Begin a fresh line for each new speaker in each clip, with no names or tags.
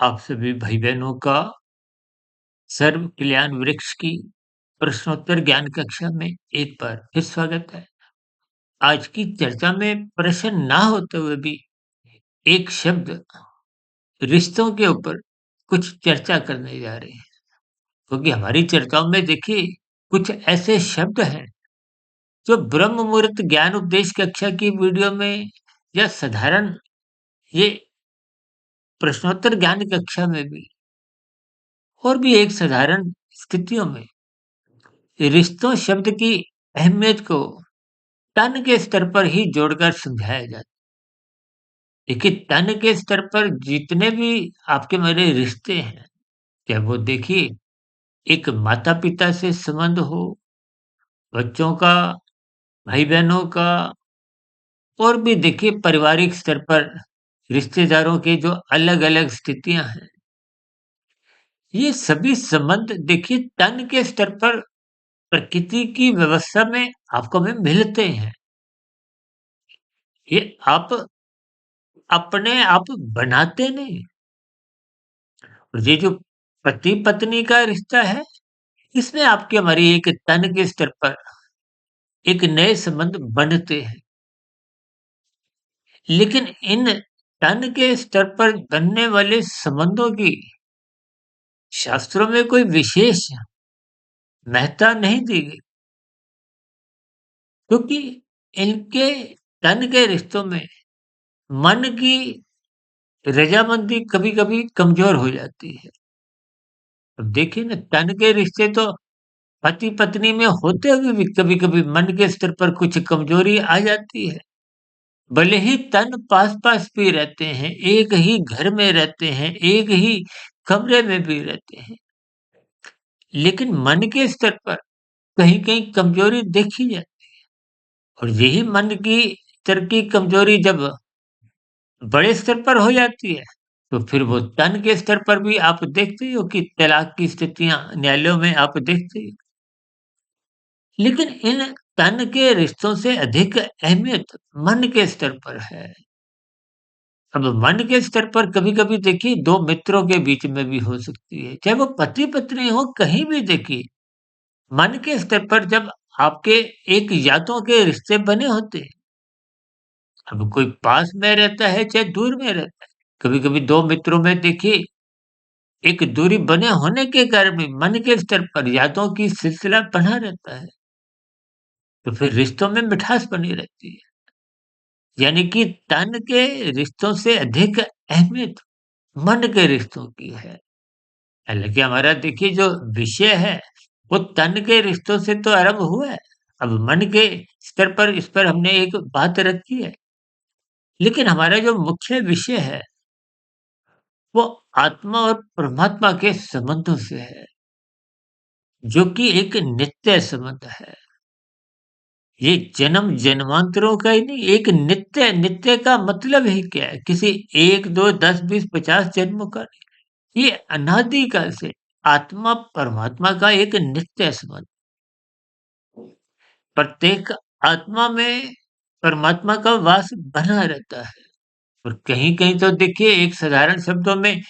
आप सभी भाई बहनों का सर्व कल्याण वृक्ष की प्रश्नोत्तर ज्ञान कक्षा में एक बार फिर स्वागत है। आज की चर्चा में प्रश्न ना होते हुए भी एक शब्द रिश्तों के ऊपर कुछ चर्चा करने जा रहे हैं, क्योंकि हमारी चर्चाओं में देखिए कुछ ऐसे शब्द हैं जो ब्रह्म मुहूर्त ज्ञान उपदेश कक्षा की वीडियो में या साधारण ये प्रश्नोत्तर ज्ञान कक्षा में भी और भी एक साधारण स्थितियों में रिश्तों शब्द की अहमियत को तन के स्तर पर ही जोड़कर समझाया जाता है। देखिए तन के स्तर पर जितने भी आपके मेरे रिश्ते हैं, चाहे वो देखिए एक माता-पिता से संबंध हो, बच्चों का, भाई-बहनों का और भी देखिए पारिवारिक स्तर पर रिश्तेदारों के जो अलग-अलग स्थितियाँ हैं, ये सभी संबंध देखिए तन के स्तर पर प्रकृति की व्यवस्था में आपको हमें मिलते हैं। ये आप अपने आप बनाते नहीं। और ये जो पति-पत्नी का रिश्ता है, इसमें आपकी हमारी एक तन के स्तर पर एक नए संबंध बनते हैं। लेकिन इन तन के स्तर पर बनने वाले संबंधों की शास्त्रों में कोई विशेष महत्ता नहीं दी गई, क्योंकि इनके तन के रिश्तों में मन की रज़ामंदी कभी-कभी कमज़ोर हो जाती है। अब देखिए ना तन के रिश्ते तो पति-पत्नी में होते हुए भी कभी-कभी मन के स्तर पर कुछ कमज़ोरी आ जाती है। भले ही तन पास-पास भी रहते हैं, एक ही घर में रहते हैं, एक ही कमरे में भी रहते हैं, लेकिन मन के स्तर पर कहीं-कहीं कमज़ोरी देखी जाती है और यही मन की स्तर की कमज़ोरी जब बड़े स्तर पर हो जाती है, तो फिर वो तन के स्तर पर भी आप देखते ही हो कि तलाक की स्थितियाँ न्यायालयों में आप देखते ही हो। लेकिन इन तन के रिश्तों से अधिक अहमियत मन के स्तर पर है। अब मन के स्तर पर कभी-कभी देखिए 2 मित्रों के बीच में भी हो सकती है, चाहे वो पति-पत्नी हो, कहीं भी देखिए, मन के स्तर पर जब आपके एक यादों के रिश्ते बने होते हैं, अब कोई पास में रहता है, चाहे दूर में रहता है। कभी-कभी 2 मित्रों में देखिए, एक दूरी बने होने के कारण भी मन के स्तर पर यादों की सिलसिला बना रहता है, तो फिर रिश्तों में मिठास बनी रहती है। यानी कि तन के रिश्तों से अधिक अहमियत मन के रिश्तों की है। हालाँकि हमारा देखिए जो विषय है, वो तन के रिश्तों से तो आरंभ हुआ है। अब मन के स्तर पर इस पर हमने एक बात रखी है। लेकिन हमारा जो मुख्य विषय है, वो आत्मा और परमात्मा के संबंधों से है, जो कि एक नित्य संबंध है। ये जन्म जन्मांतरों का ही नहीं, एक नित्य नित्य का मतलब ही क्या है? किसी 1, 2, 10, 20, 50 जन्मों का नहीं। ये अनादि काल से आत्मा परमात्मा का एक नित्य संबंध। प्रत्येक आत्मा में परमात्मा का वास बना रहता है और कहीं-कहीं तो देखिए एक साधारण शब्दों में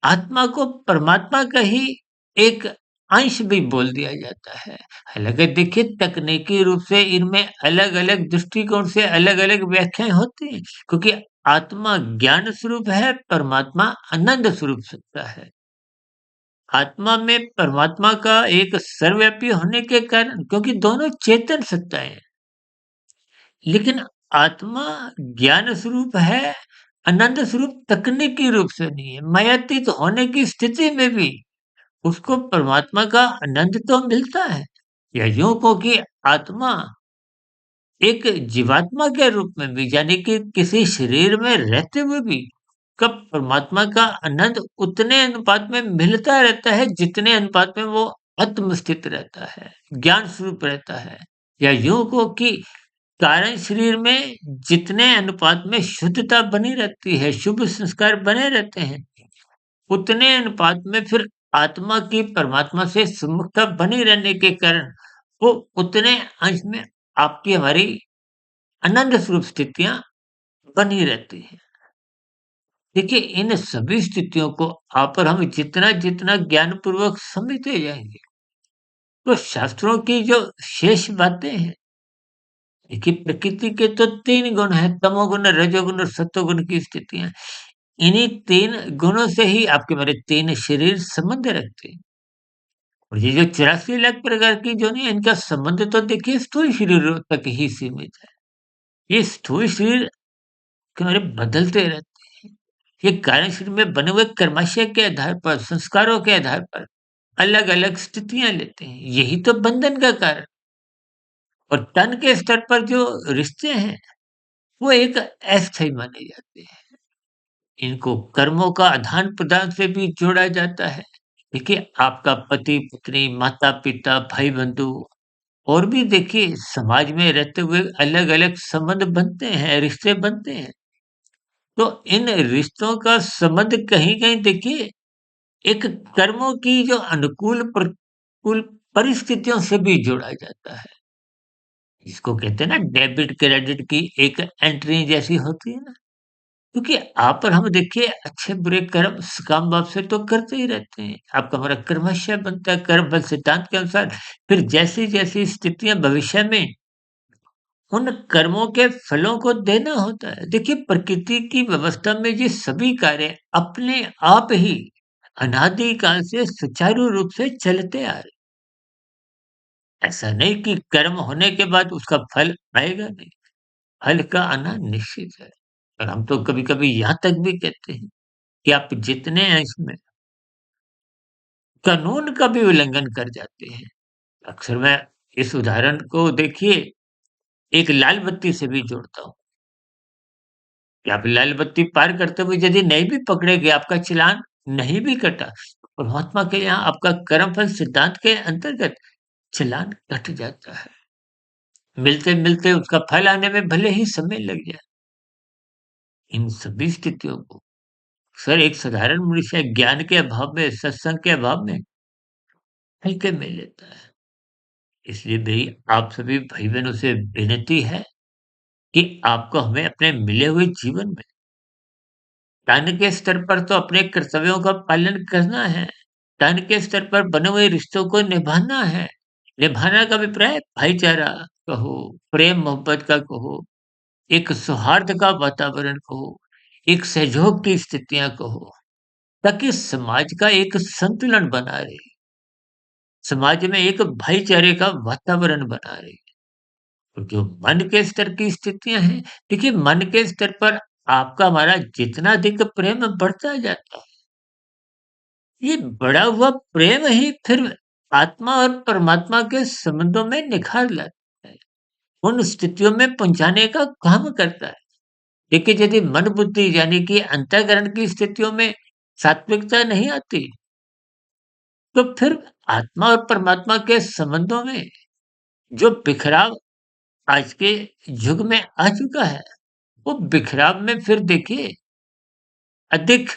आत्मा को परमात्मा का ही एक अंश भी बोल दिया जाता है। हालाँकि देखिए तकनीकी रूप से इनमें अलग-अलग दृष्टिकोण से अलग-अलग व्याख्याएँ होती हैं, क्योंकि आत्मा ज्ञान स्वरूप है, परमात्मा आनंद स्वरूप सत्ता है। आत्मा में परमात्मा का एक सर्वव्यापी होने के कारण क्योंकि दोनों चेतन सत्ताएँ हैं, लेकिन आत्मा ज्ञान स्वरूप है, आनंद स्वरूप तकनीकी रूप से नहीं है। मयातीत होने की स्थिति में भी उसको परमात्मा का आनंद तो मिलता है। या यूँ कहो कि आत्मा एक जीवात्मा के रूप में भी यानी कि किसी शरीर में रहते हुए भी कब परमात्मा का आनंद उतने अनुपात में मिलता रहता है जितने अनुपात में वो आत्म स्थित रहता है, ज्ञान स्वरूप रहता है। या यूँ कहो कि कारण शरीर में जितने अनुपात में शुद्धता बनी रहती है, शुभ संस्कार बने रहते हैं, उतने अनुपात में फिर आत्मा की परमात्मा से सुमुखता बनी रहने के कारण वो उतने अंश में आपकी हमारी आनंद स्वरूप स्थितियाँ बनी रहती हैं। देखिए, इन सभी स्थितियों को आप और हम जितना-जितना ज्ञानपूर्वक समझते जाएँगे, तो शास्त्रों की जो शेष बातें हैं, देखिए प्रकृति के तो 3 गुण हैं, तमोगुण, रजोगुण और सत्वगुण की स्थितियाँ। इन्हीं 3 गुणों से ही आपके हमारे 3 शरीर संबंध रखते हैं। और ये जो 84 लाख प्रकार की जो नहीं इनका संबंध तो देखिए स्थूल शरीरों तक ही सीमित है। ये स्थूल शरीर के हमारे बदलते रहते हैं। ये कारण शरीर में बने हुए कर्माशय के आधार पर, संस्कारों के आधार पर अलग-अलग स्थितियाँ लेते हैं। यही तो बंधन का कारण और तन के स्तर पर जो रिश्ते हैं, वो एक अस्थायी माने जाते हैं। इनको कर्मों का आदान-प्रदान से भी जोड़ा जाता है। देखिए, आपका पति-पत्नी, माता-पिता, भाई-बंधु और भी देखिए समाज में रहते हुए अलग-अलग संबंध बनते हैं, रिश्ते बनते हैं। तो इन रिश्तों का संबंध कहीं-कहीं देखिए एक कर्मों की जो अनुकूल प्रतिकूल परिस्थितियों से भी जोड़ा जाता है। इसको कहते हैं ना डेबिट क्रेडिट की एक एंट्री जैसी होती है ना, क्योंकि आप और हम देखिए अच्छे-बुरे कर्म सकाम भाव से तो करते ही रहते हैं। आपका हमारा कर्मशय बनता है कर्म फल सिद्धांत के अनुसार। फिर जैसी-जैसी स्थितियाँ भविष्य में उन कर्मों के फलों को देना होता है। देखिए प्रकृति की व्यवस्था में ये सभी कार्य अपने आप ही अनादि काल से सुचारू रूप से चलते आ रहे। ऐसा नहीं कि कर्म होने के बाद उसका फल आएगा नहीं, फल का आना निश्चित है। और हम तो कभी-कभी यहाँ तक भी कहते हैं कि आप जितने अंश में कानून का भी उल्लंघन कर जाते हैं। अक्सर मैं इस उदाहरण को देखिए एक लाल बत्ती से भी जोड़ता हूँ। कि आप लाल बत्ती पार करते हुए यदि नहीं भी पकड़े गए, आपका चालान नहीं भी कटा, परमात्मा के यहाँ आपका कर्मफल सिद्धांत के अंतर्गत चालान कट जाता है। मिलते-मिलते उसका फल आने में भले ही समय लग जाए। इन सभी स्थितियों को अक्सर एक साधारण मनुष्य ज्ञान के अभाव में, सत्संग के अभाव में हल्के में लेता है। इसलिए मेरी आप सभी भाई-बहनों से विनती है कि आपको हमें अपने मिले हुए जीवन में तन के स्तर पर तो अपने कर्तव्यों का पालन करना है। तन के स्तर पर बने हुए रिश्तों को निभाना है। निभाना का अभिप्राय भाईचारा कहो, प्रेम मोहब्बत का कहो, एक सौहार्द का वातावरण कहो, एक सहयोग की स्थितियाँ कहो, ताकि समाज का एक संतुलन बना रहे, समाज में एक भाईचारे का वातावरण बना रहे। और जो मन के स्तर की स्थितियाँ हैं, देखिए मन के स्तर पर आपका हमारा जितना अधिक प्रेम बढ़ता जाता है, ये बढ़ा हुआ प्रेम ही फिर आत्मा और परमात्मा के संबंधों में निखार लाता है, उन स्थितियों में पहुँचाने का काम करता है। देखिए यदि मन बुद्धि यानी कि अंतःकरण की स्थितियों में सात्विकता नहीं आती, तो फिर आत्मा और परमात्मा के संबंधों में जो बिखराव आज के युग में आ चुका है, वो बिखराव में फिर देखिए अधिक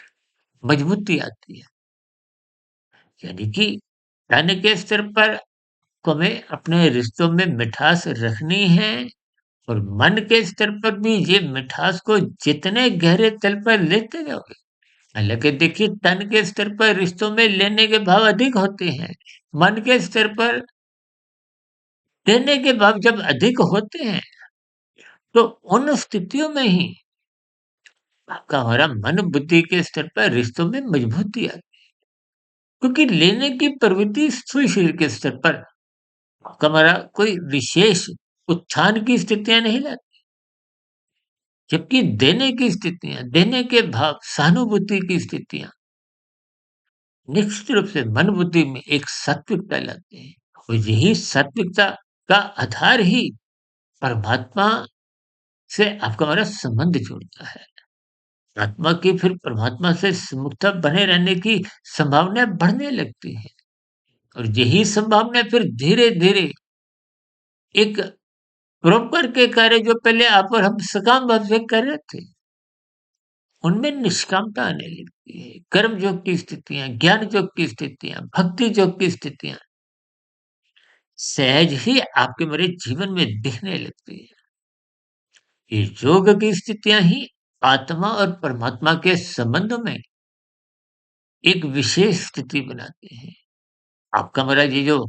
मजबूती आती है। यानी कि तन के स्तर पर को हमें अपने रिश्तों में मिठास रखनी है और मन के स्तर पर भी ये मिठास को जितने गहरे तल पर लेते जाओगे, हालाँकि देखिए तन के स्तर पर रिश्तों में लेने के भाव अधिक होते हैं। मन के स्तर पर देने के भाव जब अधिक होते हैं, तो उन स्थितियों में ही आपका हमारा मन बुद्धि के स्तर पर रिश्तों में मजबूती आती है। क्योंकि लेने की प्रवृत्ति स्थूल शरीर के स्तर पर आपका हमारा कोई विशेष उत्थान की स्थितियाँ नहीं लाती। जबकि देने की स्थितियाँ, देने के भाव, सहानुभूति की स्थितियाँ निश्चित रूप से मन बुद्धि में एक सात्विकता लाते हैं और यही सात्विकता का आधार ही परमात्मा से आपका हमारा संबंध जोड़ता है। आत्मा की फिर परमात्मा से सुमुखता बने रहने की संभावनाएँ बढ़ने लगती हैं और यही संभावनाएँ फिर धीरे-धीरे एक परोपकार के कार्य जो पहले आप और हम सकाम भाव से कर रहे थे, उनमें निष्कामता आने लगती है। कर्म योग की स्थितियाँ, ज्ञान योग की स्थितियाँ, भक्ति योग की स्थितियाँ सहज ही आपके मेरे जीवन में दिखने लगती है। ये योग की स्थितियाँ ही आत्मा और परमात्मा के संबंध में एक विशेष स्थिति बनाते हैं। आपका महाराज ये जो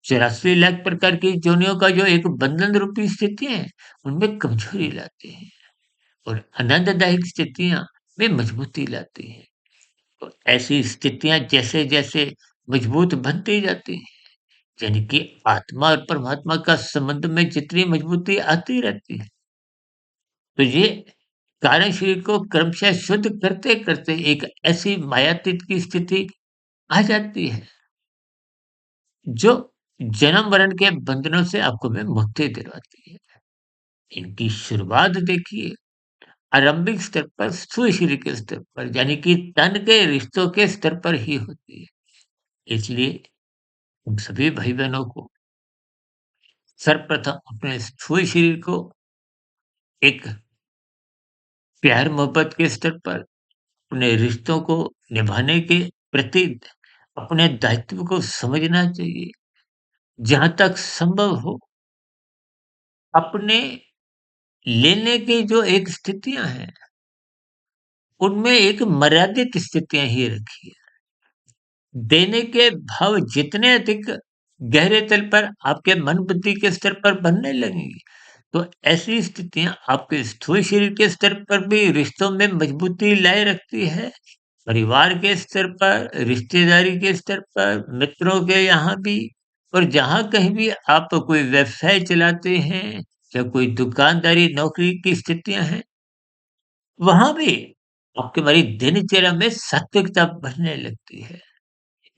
84 लाख प्रकार की योनियों का जो एक बंधन रूपी स्थिति है, उनमें कमजोरी लाते हैं और आनंददायक स्थितियाँ में मजबूती लाती हैं। तो ऐसी स्थितियाँ जैसे-जैसे मजबूत बनती जाती हैं, यानी कि आत्मा और परमात्मा का संबंध में जितनी मजबूती आती रहती है, तो ये कारण शरीर को क्रमशः शुद्ध करते-करते एक ऐसी मायातीत की स्थिति आ जाती है, जो जन्म-मरण के बंधनों से आपको में मुक्ति दिलवाती है। इनकी शुरुआत देखिए आरंभिक स्तर पर स्थूल शरीर के स्तर पर यानी कि तन के रिश्तों के स्तर पर ही होती है। इसलिए हम सभी भाई-बहनों को सर्वप्रथम अपने स्थूल शरीर को एक प्यार मोहब्बत के स्तर पर अपने रिश्तों को निभाने के प्रति अपने दायित्व को समझना चाहिए। जहाँ तक संभव हो अपने लेने की जो एक स्थितियाँ हैं, उनमें एक मर्यादित स्थितियाँ ही रखिए। देने के भाव जितने अधिक गहरे तल पर आपके मन बुद्धि के स्तर पर बनने लगेंगी, तो ऐसी स्थितियाँ आपके स्थूल शरीर के स्तर पर भी रिश्तों में मजबूती लाए रखती है। परिवार के स्तर पर, रिश्तेदारी के स्तर पर, मित्रों के यहाँ भी और जहाँ कहीं भी आप कोई व्यवसाय चलाते हैं या कोई दुकानदारी, नौकरी की स्थितियाँ हैं, वहाँ भी आपके हमारी दिनचर्या में सात्विकता बढ़ने लगती है।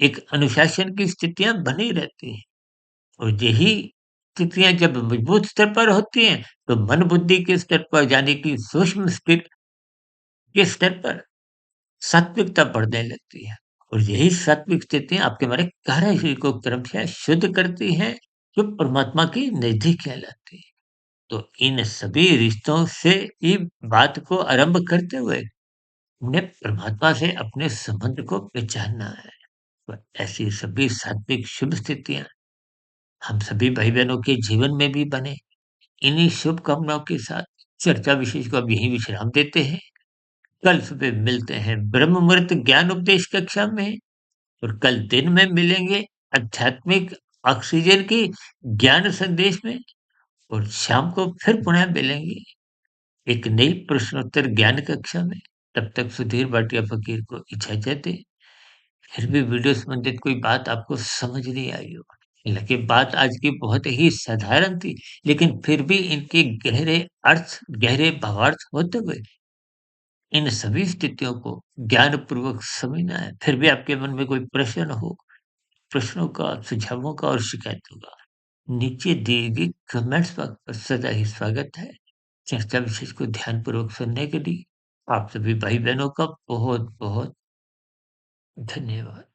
एक अनुशासन की स्थितियाँ बनी रहती हैं और यही स्थितियाँ जब मजबूत स्तर पर होती हैं, तो मन बुद्धि के स्तर पर यानी कि सूक्ष्म स्थित के स्तर पर सात्विकता बढ़ने लगती है और यही सात्विक स्थितियाँ आपके हमारे कार्य शरीर को क्रमशः शुद्ध करती हैं, जो परमात्मा की नज़दीकियाँ लाती हैं। तो इन सभी रिश्तों से ही बात को आरंभ करते हुए उन्हें परमात्मा से अपने संबंध को पहचानना है। तो ऐसी सभी सात्विक शुभ स्थितियाँ हम सभी भाई-बहनों के जीवन में भी बने। इन्हीं शुभकामनाओं के साथ चर्चा विशेष को अब यहीं विश्राम देते हैं। कल सुबह मिलते हैं ब्रह्म मुहूर्त ज्ञान उपदेश कक्षा में और कल दिन में मिलेंगे आध्यात्मिक ऑक्सीजन की ज्ञान संदेश में और शाम को फिर पुनः मिलेंगे एक नई प्रश्नोत्तर ज्ञान कक्षा में। तब तक सुधीर भाटिया फकीर को इजाज़त दें। फिर भी वीडियो संबंधित कोई बात आपको समझ नहीं आई हो। हालाँकि बात आज की बहुत ही साधारण थी, लेकिन फिर भी इनके गहरे अर्थ, गहरे भावार्थ होते हुए इन सभी स्थितियों को ज्ञानपूर्वक समझना है। फिर भी आपके मन में कोई प्रश्न हो, प्रश्नों का, सुझावों का और शिकायतों का, नीचे दिए गए कमेंट्स बॉक्स पर सदा ही स्वागत है। चर्चा विशेष को ध्यानपूर्वक सुनने के लिए आप सभी भाई-बहनों का बहुत-बहुत धन्यवाद।